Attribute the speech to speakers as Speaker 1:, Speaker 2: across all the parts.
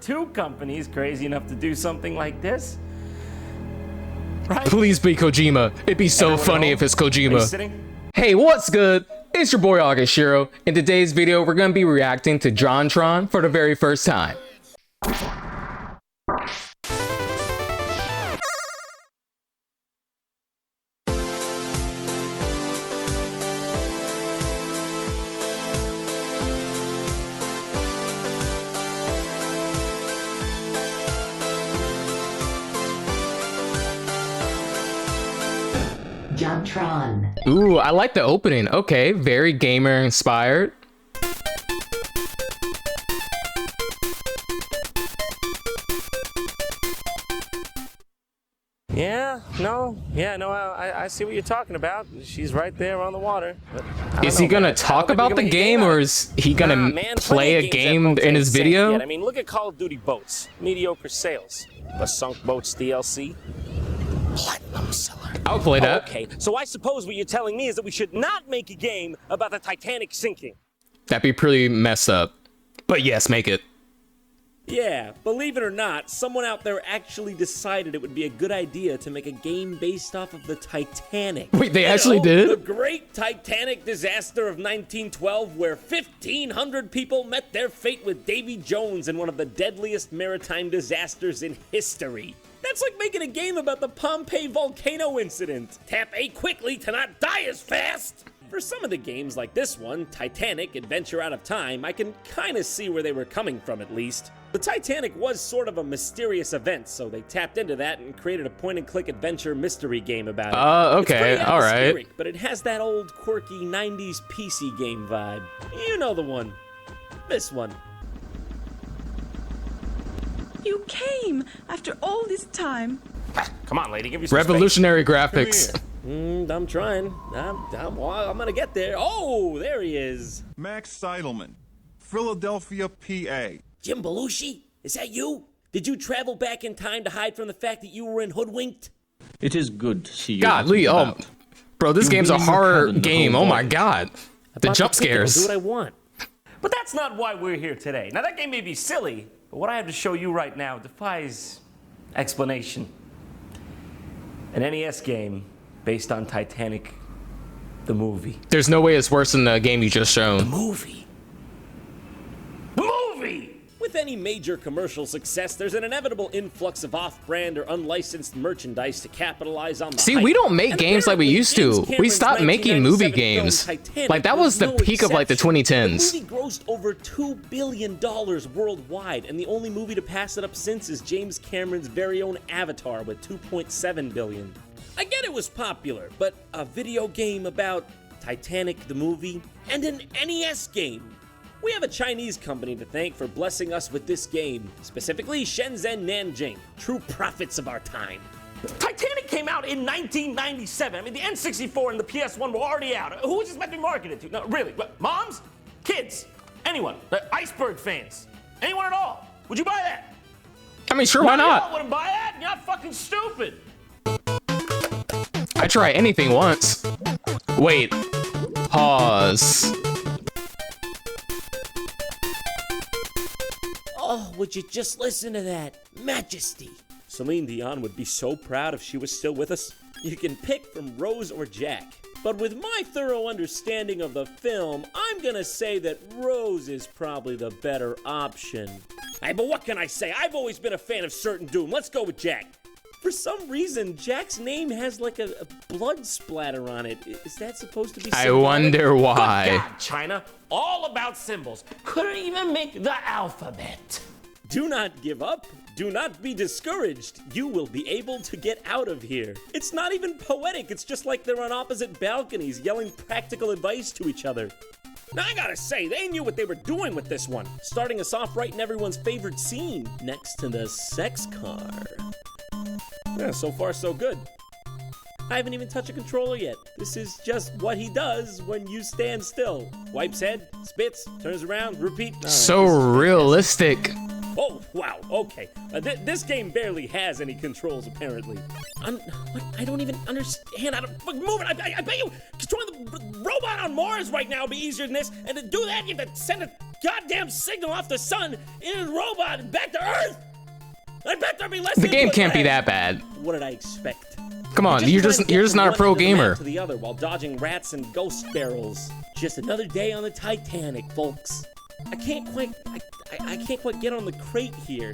Speaker 1: two companies crazy enough to do something like this. Right?
Speaker 2: Please be Kojima. It'd be so funny if it's Kojima. Hey, what's good? It's your boy Augustiro. In today's video, we're gonna be reacting to JonTron for the very first time.
Speaker 3: JonTron.
Speaker 2: Ooh, I like the opening. Okay, very gamer inspired.
Speaker 1: I see what you're talking about. She's right there on the water.
Speaker 2: Is he gonna talk about the game, or is he gonna play a game in his video?
Speaker 1: I mean, look at Call of Duty boats. Mediocre sales. The Sunk Boats DLC. Platinum seller.
Speaker 2: I'll play that.
Speaker 1: Okay, so I suppose what you're telling me is that we should not make a game about the Titanic sinking.
Speaker 2: That'd be pretty messed up. But yes, make it.
Speaker 4: Yeah, believe it or not, someone out there actually decided it would be a good idea to make a game based off of the Titanic.
Speaker 2: Wait, they actually did?
Speaker 4: The great Titanic disaster of 1912, where 1,500 people met their fate with Davy Jones in one of the deadliest maritime disasters in history. That's like making a game about the Pompeii volcano incident. Tap A quickly to not die as fast. For some of the games like this one, Titanic, Adventure Out of Time, I can kinda see where they were coming from at least. The Titanic was sort of a mysterious event, so they tapped into that and created a point-and-click adventure mystery game about it.
Speaker 2: Okay, alright.
Speaker 4: But it has that old quirky 90s PC game vibe. You know the one. This one.
Speaker 5: You came after all this time.
Speaker 1: Come on, lady, give me some
Speaker 2: Revolutionary
Speaker 1: space.
Speaker 2: graphics.
Speaker 4: I'm trying. I'm gonna get there. Oh, there he is.
Speaker 6: Max Seidelman, Philadelphia, PA.
Speaker 4: Jim Belushi, is that you? Did you travel back in time to hide from the fact that you were in Hoodwinked?
Speaker 7: It is good to see you.
Speaker 2: Godly, bro, this game's a horror game. Oh my god. The jump scares.
Speaker 4: I'll do what I want.
Speaker 1: But that's not why we're here today. Now, that game may be silly, but what I have to show you right now defies explanation. An NES game based on Titanic, the movie.
Speaker 2: There's no way it's worse than the game you just shown.
Speaker 1: The movie.
Speaker 4: With any major commercial success, there's an inevitable influx of off-brand or unlicensed merchandise to capitalize on the
Speaker 2: See,
Speaker 4: hype.
Speaker 2: we don't make games like we used to.
Speaker 4: James
Speaker 2: We stopped
Speaker 4: Cameron's
Speaker 2: making movie
Speaker 4: 1997
Speaker 2: games.
Speaker 4: film Titanic
Speaker 2: Like, that was the
Speaker 4: no
Speaker 2: peak of like the
Speaker 4: exception.
Speaker 2: 2010s.
Speaker 4: The movie grossed over $2 billion worldwide, and the only movie to pass it up since is James Cameron's very own Avatar with $2.7 billion. I get it was popular, but a video game about Titanic the movie and an NES game. We have a Chinese company to thank for blessing us with this game, specifically Shenzhen Nanjing, true prophets of our time.
Speaker 1: Titanic came out in 1997. I mean, the N64 and the PS1 were already out. Who was this meant to be marketed to? No, really. What, moms? Kids? Anyone? Iceberg fans? Anyone at all? Would you buy that?
Speaker 2: I mean, sure, why not?
Speaker 1: I wouldn't buy that. You're not fucking stupid.
Speaker 2: I try anything once. Wait. Pause.
Speaker 4: Oh, would you just listen to that? Majesty. Celine Dion would be so proud if she was still with us. You can pick from Rose or Jack. But with my thorough understanding of the film, I'm gonna say that Rose is probably the better option. Hey, but what can I say? I've always been a fan of Certain Doom. Let's go with Jack. For some reason, Jack's name has like a blood splatter on it. Is that supposed to be symbolic?
Speaker 2: I wonder why.
Speaker 1: Good God, China. All about symbols. Couldn't even make the alphabet.
Speaker 4: Do not give up. Do not be discouraged. You will be able to get out of here. It's not even poetic. It's just like they're on opposite balconies yelling practical advice to each other. Now, I gotta say, they knew what they were doing with this one. Starting us off right in everyone's favorite scene, next to the sex car. Yeah, so far so good. I haven't even touched a controller yet. This is just what he does when you stand still. Wipes head, spits, turns around, repeat.
Speaker 2: So realistic.
Speaker 4: Oh, wow, okay. This game barely has any controls, apparently. What? I don't even understand how to move it. I bet you controlling the robot on Mars right now would be easier than this. And to do that, you have to send a goddamn signal off the sun in a robot and back to Earth. I bet there'll be less.
Speaker 2: The game can't be that bad.
Speaker 4: What did I expect?
Speaker 2: Come on, you're just not a pro gamer.
Speaker 4: To the other while dodging rats and ghost barrels. Just another day on the Titanic, folks. I can't quite get on the crate here.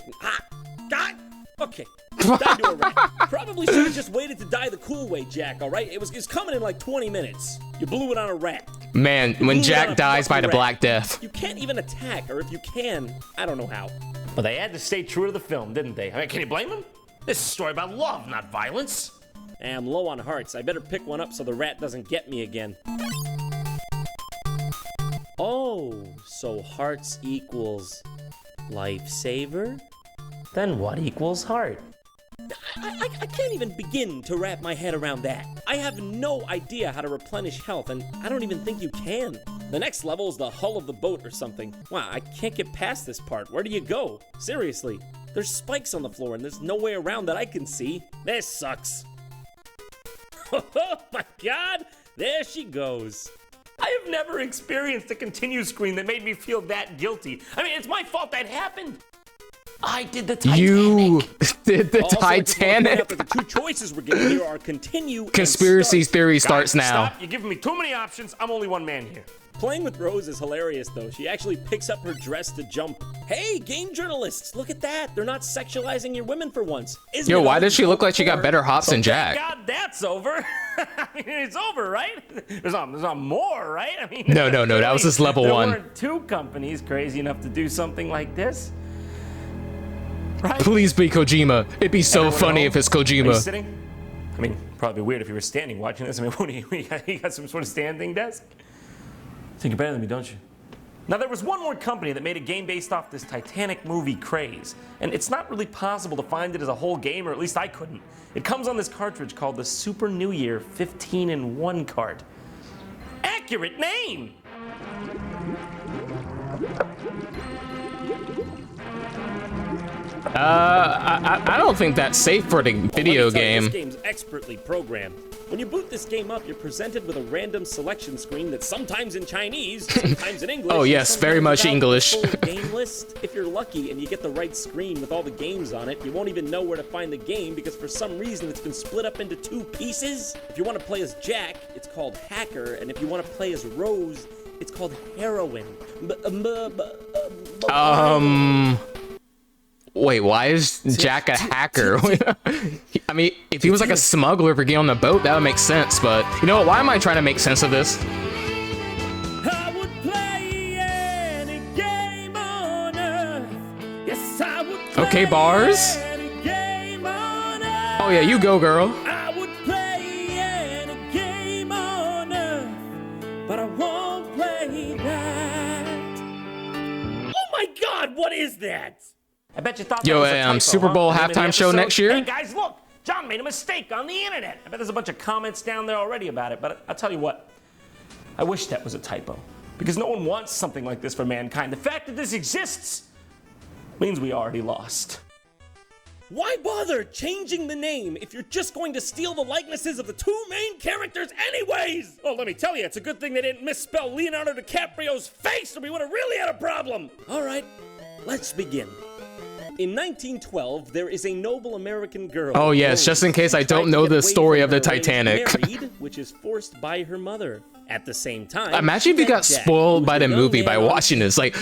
Speaker 4: God. Okay. Die to a rat. Probably should have just waited to die the cool way, Jack. All right, it was coming in like 20 minutes. You blew it on a rat.
Speaker 2: Man, when Jack dies by the Black Death.
Speaker 4: You can't even attack, or if you can, I don't know how.
Speaker 1: But they had to stay true to the film, didn't they? I mean, can you blame them? This is a story about love, not violence.
Speaker 4: I'm low on hearts. I better pick one up so the rat doesn't get me again. Oh, so hearts equals lifesaver?
Speaker 1: Then what equals heart?
Speaker 4: I can't even begin to wrap my head around that. I have no idea how to replenish health, and I don't even think you can. The next level is the hull of the boat or something. Wow, I can't get past this part. Where do you go? Seriously. There's spikes on the floor, and there's no way around that I can see. This sucks. Oh my God, there she goes.
Speaker 1: I have never experienced a continue screen that made me feel that guilty. I mean, it's my fault that happened. I did the Titanic.
Speaker 2: You did the
Speaker 4: Also,
Speaker 2: Titanic.
Speaker 4: The two choices we're getting here are continue and
Speaker 2: Conspiracy
Speaker 4: start.
Speaker 2: theory starts
Speaker 1: Guys,
Speaker 2: now.
Speaker 1: Stop. You're giving me too many options. I'm only one man here.
Speaker 4: Playing with Rose is hilarious, though. She actually picks up her dress to jump. Hey, game journalists, look at that. They're not sexualizing your women for once.
Speaker 2: Yo, why does she look like she got better hops than Jack?
Speaker 1: God, that's over. I mean, it's over, right? There's not more, right? I mean,
Speaker 2: No, that was just level
Speaker 1: there
Speaker 2: 1.
Speaker 1: weren't two companies crazy enough to do something like this. Right?
Speaker 2: Please be Kojima. It'd be so
Speaker 1: Everyone
Speaker 2: funny
Speaker 1: at
Speaker 2: if it's
Speaker 1: home? Are you
Speaker 2: Kojima.
Speaker 1: sitting? I mean, probably weird if you were standing watching this. I mean, what do you got some sort of standing desk? Think you're better than me, don't you? Now, there was one more company that made a game based off this Titanic movie craze, and it's not really possible to find it as a whole game, or at least I couldn't. It comes on this cartridge called the Super New Year 15-in-1 cart. Accurate name!
Speaker 2: I don't think that's safe for the video game.
Speaker 4: This game's expertly programmed. When you boot this game up, you're presented with a random selection screen that's sometimes in Chinese, sometimes in English.
Speaker 2: Oh yes, very much English.
Speaker 4: Full game list. If you're lucky and you get the right screen with all the games on it, you won't even know where to find the game because for some reason it's been split up into 2 pieces. If you want to play as Jack, it's called Hacker, and if you want to play as Rose, it's called Heroine.
Speaker 2: Wait, why is Jack a hacker? I mean, if he was like a smuggler for getting on the boat, that would make sense, but you know what? Why am I trying to make sense of this?
Speaker 4: I would play any game on earth. Yes, I would play
Speaker 2: Okay, bars.
Speaker 4: any game on earth.
Speaker 2: Oh yeah, you go, girl.
Speaker 4: I would play any game on earth, but I won't play that. Oh my God, what is that?
Speaker 1: I bet you thought
Speaker 2: Yo,
Speaker 1: that was a typo,
Speaker 2: Super Bowl
Speaker 1: huh? Name of the
Speaker 2: halftime show
Speaker 1: episode?
Speaker 2: next year?
Speaker 1: Hey guys, look! John made a mistake on the internet. I bet there's a bunch of comments down there already about it, but I'll tell you what. I wish that was a typo. Because no one wants something like this for mankind. The fact that this exists means we already lost.
Speaker 4: Why bother changing the name if you're just going to steal the likenesses of the 2 main characters anyways? Oh, let me tell you, it's a good thing they didn't misspell Leonardo DiCaprio's face or we would have really had a problem. All right, let's begin. In 1912, there is a noble American girl.
Speaker 2: Oh yes, just in case I don't know the story of the Titanic.
Speaker 4: Married, which is forced by her mother. At the same time,
Speaker 2: Imagine if you got
Speaker 4: Jack,
Speaker 2: spoiled
Speaker 4: who's
Speaker 2: by the
Speaker 4: young
Speaker 2: movie by
Speaker 4: man on
Speaker 2: watching this. Like,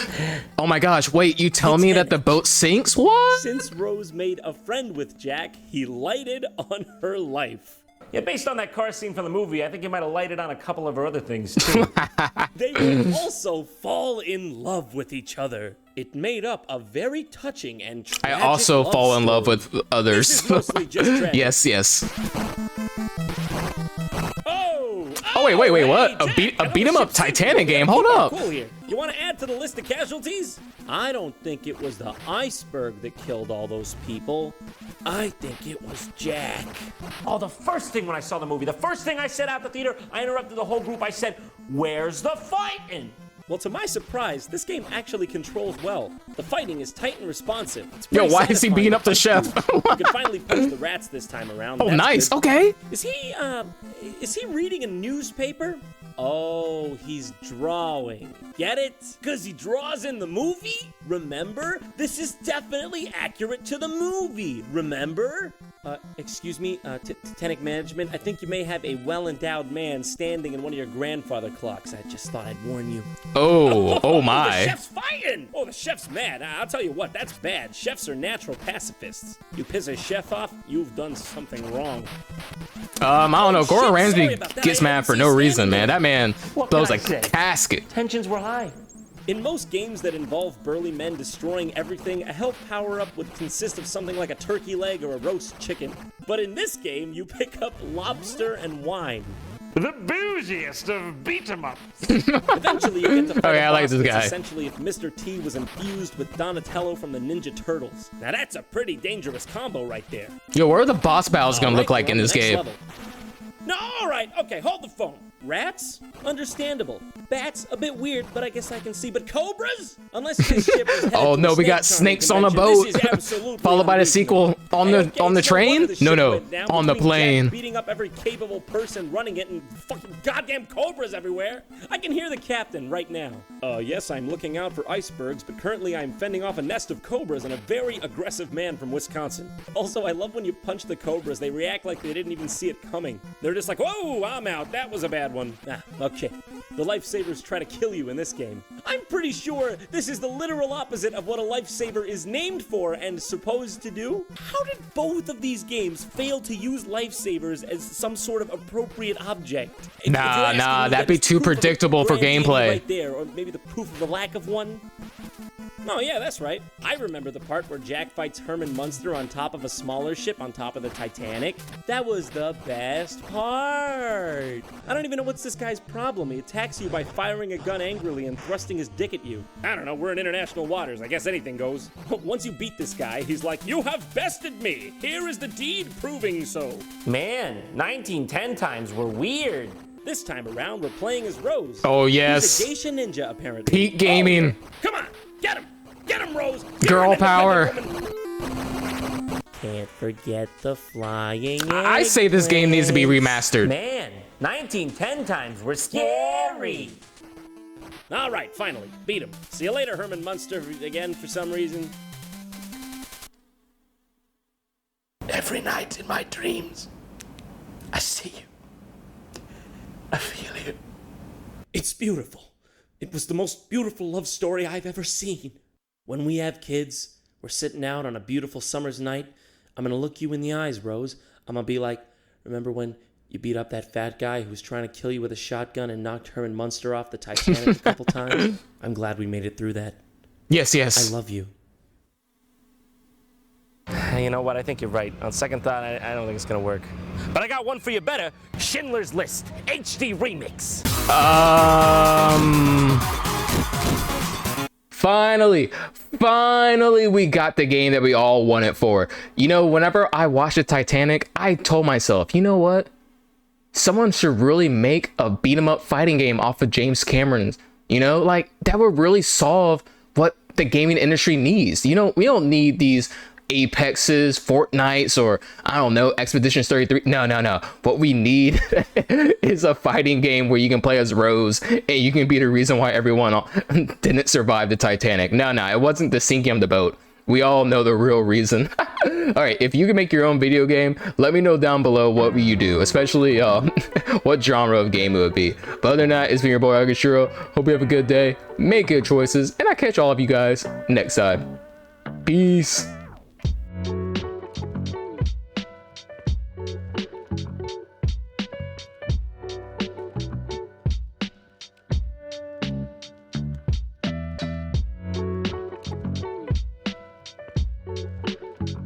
Speaker 2: oh my gosh, wait, you tell me that the boat sinks? What?
Speaker 4: Since Rose made a friend with Jack, he lighted on her life.
Speaker 1: Yeah, based on that car scene from the movie, I think you might have lighted on a couple of her other things too.
Speaker 4: They would also fall in love with each other. It made up a very touching and tragic
Speaker 2: I also
Speaker 4: love
Speaker 2: fall in love
Speaker 4: story.
Speaker 2: with others.
Speaker 4: This is mostly just tragic.
Speaker 2: Yes.
Speaker 4: Oh,
Speaker 2: wait,
Speaker 4: hey,
Speaker 2: what? A
Speaker 4: Jack,
Speaker 2: beat
Speaker 4: I know
Speaker 2: 'em
Speaker 4: the
Speaker 2: up
Speaker 4: ship's sinking.
Speaker 2: Titanic
Speaker 4: We
Speaker 2: game.
Speaker 4: gotta
Speaker 2: Hold
Speaker 4: keep it
Speaker 2: up.
Speaker 4: cool here. You want to add to the list of casualties? I don't think it was the iceberg that killed all those people. I think it was Jack.
Speaker 1: Oh, the first thing when I saw the movie, the first thing I said out the theater, I interrupted the whole group. I said, "Where's the fighting?"
Speaker 4: Well, to my surprise, this game actually controls well. The fighting is tight and responsive. It's
Speaker 2: Yo,
Speaker 4: pretty
Speaker 2: why is he
Speaker 4: satisfying
Speaker 2: beating
Speaker 4: to
Speaker 2: up the
Speaker 4: fight
Speaker 2: chef?
Speaker 4: through. You can finally punch the rats this time around.
Speaker 2: Oh,
Speaker 4: That's
Speaker 2: nice.
Speaker 4: good.
Speaker 2: Okay.
Speaker 4: Is he reading a newspaper? Oh, he's drawing. Get it? Because he draws in the movie? Remember? This is definitely accurate to the movie. Remember? Excuse me, Titanic management, I think you may have a well-endowed man standing in one of your grandfather clocks. I just thought I'd warn you.
Speaker 2: Oh my.
Speaker 4: The chef's fighting! Oh, the chef's mad. I'll tell you what, that's bad. Chefs are natural pacifists. You piss a chef off, you've done something wrong.
Speaker 2: I don't know. Gordon Ramsay
Speaker 4: that.
Speaker 2: gets mad for no reason, man. That man
Speaker 1: What
Speaker 2: blows
Speaker 1: can
Speaker 2: a
Speaker 1: I say?
Speaker 2: casket.
Speaker 1: Tensions were high.
Speaker 4: In most games that involve burly men destroying everything, a health power-up would consist of something like a turkey leg or a roast chicken. But in this game, you pick up lobster and wine.
Speaker 1: The bougiest of beat-em-ups.
Speaker 4: Eventually, you get to fight
Speaker 2: Okay,
Speaker 4: a
Speaker 2: I like
Speaker 4: boss
Speaker 2: this
Speaker 4: that's
Speaker 2: guy.
Speaker 4: essentially if Mr. T was infused with Donatello from the Ninja Turtles. Now that's a pretty dangerous combo right there.
Speaker 2: Yo, what are the boss battles gonna
Speaker 4: All
Speaker 2: look
Speaker 4: right,
Speaker 2: like
Speaker 4: we're
Speaker 2: in
Speaker 4: on
Speaker 2: this
Speaker 4: the next
Speaker 2: game?
Speaker 4: level. No, all right, okay, hold the phone. Rats? Understandable. Bats? A bit weird, but I guess I can see. But cobras? Unless this ship is headed
Speaker 2: Oh
Speaker 4: to
Speaker 2: no,
Speaker 4: the
Speaker 2: we got
Speaker 4: snake
Speaker 2: snakes on a
Speaker 4: charming
Speaker 2: boat.
Speaker 4: convention, this is absolutely
Speaker 2: Followed by the
Speaker 4: unreasonable.
Speaker 2: sequel on the
Speaker 4: Okay,
Speaker 2: on the
Speaker 4: so no wonder
Speaker 2: train?
Speaker 4: the
Speaker 2: No,
Speaker 4: ship
Speaker 2: no,
Speaker 4: went down
Speaker 2: on the
Speaker 4: between
Speaker 2: plane.
Speaker 4: jets beating up every capable person running it and fucking goddamn cobras everywhere. I can hear the captain right now. Yes, I'm looking out for icebergs, but currently I'm fending off a nest of cobras and a very aggressive man from Wisconsin. Also, I love when you punch the cobras, they react like they didn't even see it coming. They're just like, whoa, I'm out, that was a bad one. Ah, okay. The lifesavers try to kill you in this game. I'm pretty sure this is the literal opposite of what a lifesaver is named for and supposed to do. How did both of these games fail to use lifesavers as some sort of appropriate object? If you're asking me,
Speaker 2: that'd be
Speaker 4: is
Speaker 2: too
Speaker 4: proof of a
Speaker 2: predictable for
Speaker 4: grand
Speaker 2: gameplay.
Speaker 4: right there, or maybe the proof of the lack of one. Oh yeah, that's right. I remember the part where Jack fights Herman Munster on top of a smaller ship on top of the Titanic. That was the best part. I don't even know what's this guy's problem. He attacks you by firing a gun angrily and thrusting his dick at you. I don't know, we're in international waters. I guess anything goes. Once you beat this guy, he's like, you have bested me. Here is the deed proving so.
Speaker 1: Man, 1910 times were weird.
Speaker 4: This time around, we're playing as Rose.
Speaker 2: Oh yes.
Speaker 4: He's a geisha ninja, apparently.
Speaker 2: Peak gaming.
Speaker 4: Oh, come on, get him! Get him, Rose! Get
Speaker 2: Girl
Speaker 4: her,
Speaker 2: power.
Speaker 4: woman. Can't forget the flying
Speaker 2: I say this game needs to be
Speaker 4: eggplants.
Speaker 2: remastered.
Speaker 1: Man, 1910 times were scary.
Speaker 4: All right, finally, beat him. See you later, Herman Munster, again for some reason.
Speaker 1: Every night in my dreams, I see you. I feel you.
Speaker 4: It's beautiful. It was the most beautiful love story I've ever seen. When we have kids, we're sitting out on a beautiful summer's night. I'm gonna look you in the eyes, Rose. I'm gonna be like, remember when you beat up that fat guy who was trying to kill you with a shotgun and knocked Herman Munster off the Titanic a couple times? I'm glad we made it through that.
Speaker 2: Yes, yes.
Speaker 4: I love you.
Speaker 1: You know what? I think you're right. On second thought, I don't think it's gonna work. But I got one for you better. Schindler's List HD Remix.
Speaker 2: Finally, we got the game that we all wanted for. You know, whenever I watched the Titanic, I told myself, you know what? Someone should really make a beat 'em up fighting game off of James Cameron's. You know, like that would really solve what the gaming industry needs. You know, we don't need these Apexes, Fortnites, or I don't know, Expedition 33. No. What we need is a fighting game where you can play as Rose and you can be the reason why everyone didn't survive the Titanic. No, it wasn't the sinking of the boat. We all know the real reason. All right, if you can make your own video game, let me know down below what you do, especially what genre of game it would be. But other than that, it's been your boy Agashiro. Hope you have a good day, make good choices, and I'll catch all of you guys next time. Peace.